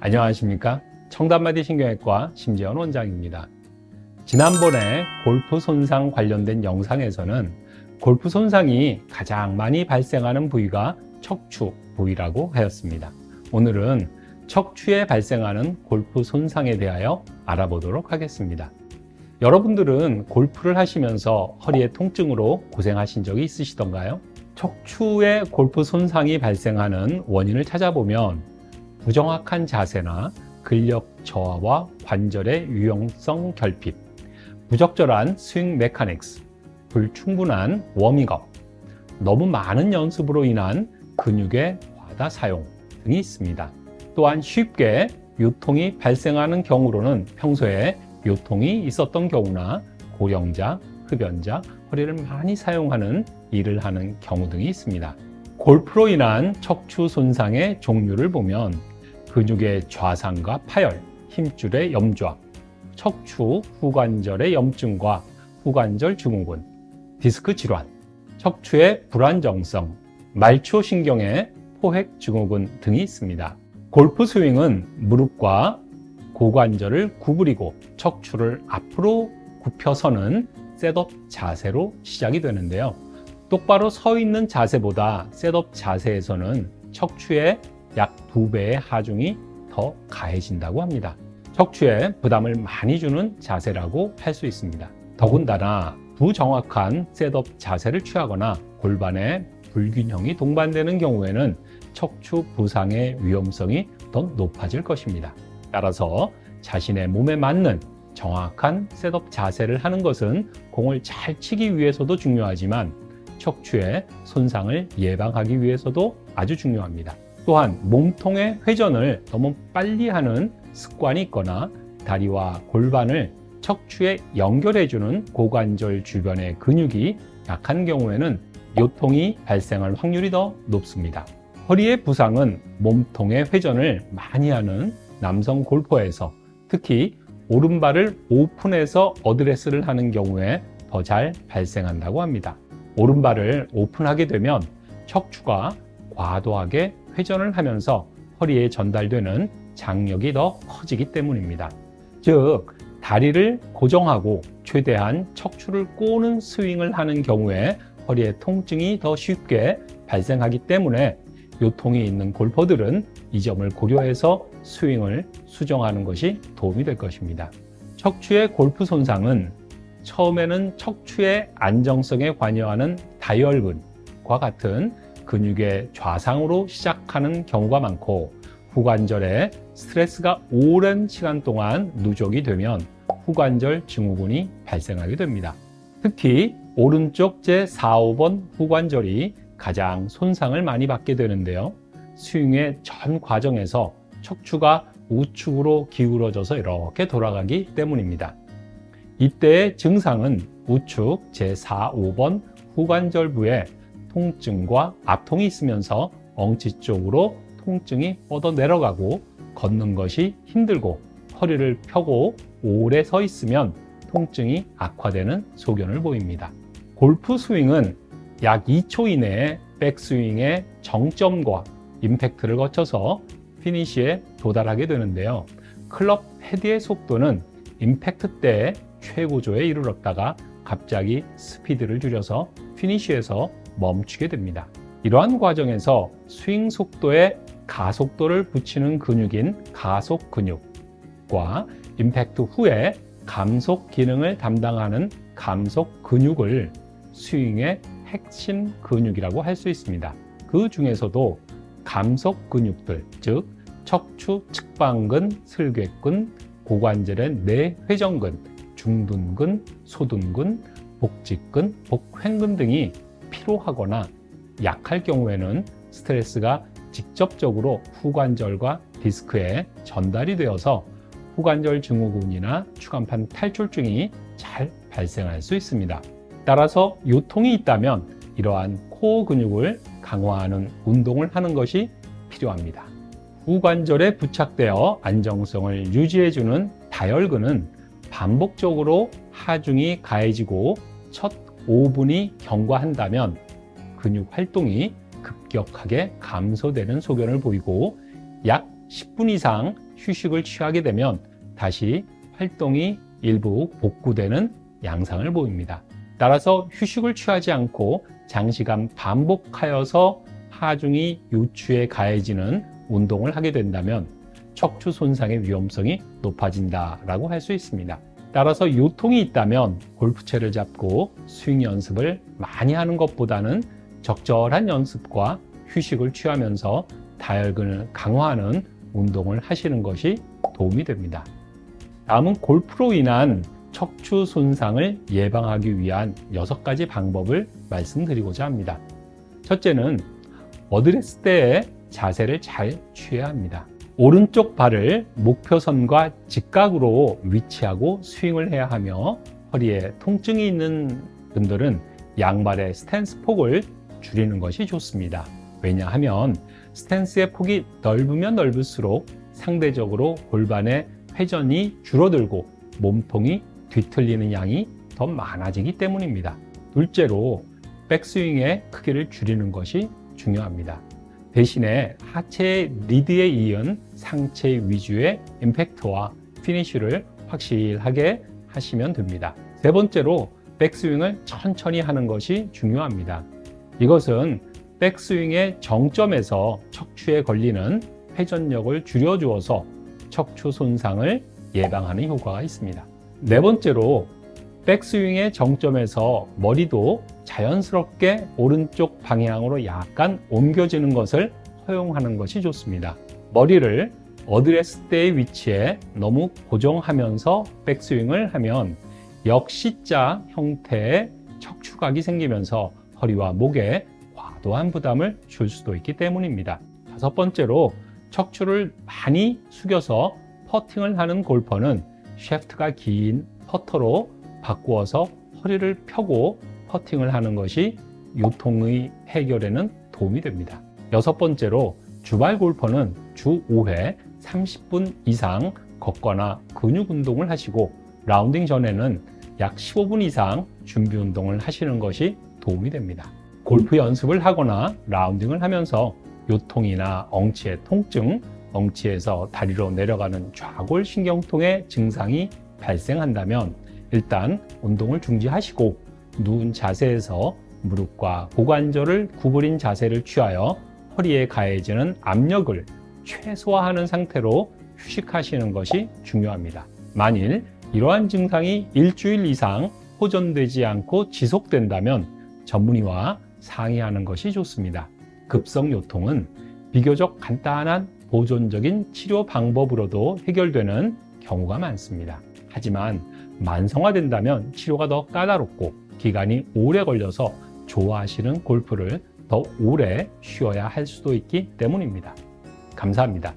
안녕하십니까? 청담마디 신경외과 심재원 원장입니다. 지난번에 골프 손상 관련된 영상에서는 골프 손상이 가장 많이 발생하는 부위가 척추 부위라고 하였습니다. 오늘은 척추에 발생하는 골프 손상에 대하여 알아보도록 하겠습니다. 여러분들은 골프를 하시면서 허리의 통증으로 고생하신 적이 있으시던가요? 척추에 골프 손상이 발생하는 원인을 찾아보면 부정확한 자세나 근력 저하와 관절의 유연성 결핍, 부적절한 스윙 메카닉스, 불충분한 워밍업, 너무 많은 연습으로 인한 근육의 과다 사용 등이 있습니다. 또한 쉽게 요통이 발생하는 경우로는 평소에 요통이 있었던 경우나 고령자, 흡연자, 허리를 많이 사용하는 일을 하는 경우 등이 있습니다. 골프로 인한 척추 손상의 종류를 보면 근육의 좌상과 파열, 힘줄의 염좌, 척추 후관절의 염증과 후관절 증후군, 디스크 질환, 척추의 불안정성, 말초신경의 포획 증후군 등이 있습니다. 골프 스윙은 무릎과 고관절을 구부리고 척추를 앞으로 굽혀서는 셋업 자세로 시작이 되는데요. 똑바로 서 있는 자세보다 셋업 자세에서는 척추의 약 2배의 하중이 더 가해진다고 합니다. 척추에 부담을 많이 주는 자세라고 할 수 있습니다. 더군다나 부정확한 셋업 자세를 취하거나 골반의 불균형이 동반되는 경우에는 척추 부상의 위험성이 더 높아질 것입니다. 따라서 자신의 몸에 맞는 정확한 셋업 자세를 하는 것은 공을 잘 치기 위해서도 중요하지만 척추의 손상을 예방하기 위해서도 아주 중요합니다. 또한 몸통의 회전을 너무 빨리 하는 습관이 있거나 다리와 골반을 척추에 연결해주는 고관절 주변의 근육이 약한 경우에는 요통이 발생할 확률이 더 높습니다. 허리의 부상은 몸통의 회전을 많이 하는 남성 골퍼에서 특히 오른발을 오픈해서 어드레스를 하는 경우에 더 잘 발생한다고 합니다. 오른발을 오픈하게 되면 척추가 과도하게 회전을 하면서 허리에 전달되는 장력이 더 커지기 때문입니다. 즉, 다리를 고정하고 최대한 척추를 꼬는 스윙을 하는 경우에 허리의 통증이 더 쉽게 발생하기 때문에 요통이 있는 골퍼들은 이 점을 고려해서 스윙을 수정하는 것이 도움이 될 것입니다. 척추의 골프 손상은 처음에는 척추의 안정성에 관여하는 다이얼근과 같은 근육의 좌상으로 시작하는 경우가 많고 후관절에 스트레스가 오랜 시간 동안 누적이 되면 후관절 증후군이 발생하게 됩니다. 특히 오른쪽 제4, 5번 후관절이 가장 손상을 많이 받게 되는데요. 스윙의 전 과정에서 척추가 우측으로 기울어져서 이렇게 돌아가기 때문입니다. 이때의 증상은 우측 제4, 5번 후관절부에 통증과 압통이 있으면서 엉치 쪽으로 통증이 뻗어 내려가고 걷는 것이 힘들고 허리를 펴고 오래 서 있으면 통증이 악화되는 소견을 보입니다. 골프 스윙은 약 2초 이내에 백스윙의 정점과 임팩트를 거쳐서 피니시에 도달하게 되는데요. 클럽 헤드의 속도는 임팩트 때 최고조에 이르렀다가 갑자기 스피드를 줄여서 피니시에서 멈추게 됩니다. 이러한 과정에서 스윙 속도에 가속도를 붙이는 근육인 가속 근육과 임팩트 후에 감속 기능을 담당하는 감속 근육을 스윙의 핵심 근육이라고 할 수 있습니다. 그 중에서도 감속 근육들, 즉 척추 측방근, 슬궤근, 고관절의 내회전근, 중둔근, 소둔근, 복직근, 복횡근 등이 피로하거나 약할 경우에는 스트레스가 직접적으로 후관절과 디스크에 전달이 되어서 후관절 증후군이나 추간판 탈출증이 잘 발생할 수 있습니다. 따라서 요통이 있다면 이러한 코어 근육을 강화하는 운동을 하는 것이 필요합니다. 후관절에 부착되어 안정성을 유지해주는 다혈근은 반복적으로 하중이 가해지고 첫 5분이 경과한다면 근육 활동이 급격하게 감소되는 소견을 보이고 약 10분 이상 휴식을 취하게 되면 다시 활동이 일부 복구되는 양상을 보입니다. 따라서 휴식을 취하지 않고 장시간 반복하여서 하중이 요추에 가해지는 운동을 하게 된다면 척추 손상의 위험성이 높아진다라고 할 수 있습니다. 따라서 요통이 있다면 골프채를 잡고 스윙 연습을 많이 하는 것보다는 적절한 연습과 휴식을 취하면서 다혈근을 강화하는 운동을 하시는 것이 도움이 됩니다. 다음은 골프로 인한 척추 손상을 예방하기 위한 6가지 방법을 말씀드리고자 합니다. 첫째는 어드레스 때의 자세를 잘 취해야 합니다. 오른쪽 발을 목표선과 직각으로 위치하고 스윙을 해야 하며 허리에 통증이 있는 분들은 양발의 스탠스 폭을 줄이는 것이 좋습니다. 왜냐하면 스탠스의 폭이 넓으면 넓을수록 상대적으로 골반의 회전이 줄어들고 몸통이 뒤틀리는 양이 더 많아지기 때문입니다. 둘째로 백스윙의 크기를 줄이는 것이 중요합니다. 대신에 하체의 리드에 이은 상체 위주의 임팩트와 피니쉬를 확실하게 하시면 됩니다. 세 번째로 백스윙을 천천히 하는 것이 중요합니다. 이것은 백스윙의 정점에서 척추에 걸리는 회전력을 줄여주어서 척추 손상을 예방하는 효과가 있습니다. 네 번째로 백스윙의 정점에서 머리도 자연스럽게 오른쪽 방향으로 약간 옮겨지는 것을 허용하는 것이 좋습니다. 머리를 어드레스 때의 위치에 너무 고정하면서 백스윙을 하면 역C자 형태의 척추각이 생기면서 허리와 목에 과도한 부담을 줄 수도 있기 때문입니다. 다섯 번째로 척추를 많이 숙여서 퍼팅을 하는 골퍼는 샤프트가 긴 퍼터로 바꾸어서 허리를 펴고 퍼팅을 하는 것이 요통의 해결에는 도움이 됩니다. 여섯 번째로 주말 골퍼는 주 5회 30분 이상 걷거나 근육 운동을 하시고 라운딩 전에는 약 15분 이상 준비 운동을 하시는 것이 도움이 됩니다. 골프 연습을 하거나 라운딩을 하면서 요통이나 엉치의 통증, 엉치에서 다리로 내려가는 좌골 신경통의 증상이 발생한다면 일단 운동을 중지하시고 누운 자세에서 무릎과 고관절을 구부린 자세를 취하여 허리에 가해지는 압력을 최소화하는 상태로 휴식하시는 것이 중요합니다. 만일 이러한 증상이 일주일 이상 호전되지 않고 지속된다면 전문의와 상의하는 것이 좋습니다. 급성 요통은 비교적 간단한 보존적인 치료 방법으로도 해결되는 경우가 많습니다. 하지만 만성화된다면 치료가 더 까다롭고 기간이 오래 걸려서 좋아하시는 골프를 더 오래 쉬어야 할 수도 있기 때문입니다. 감사합니다.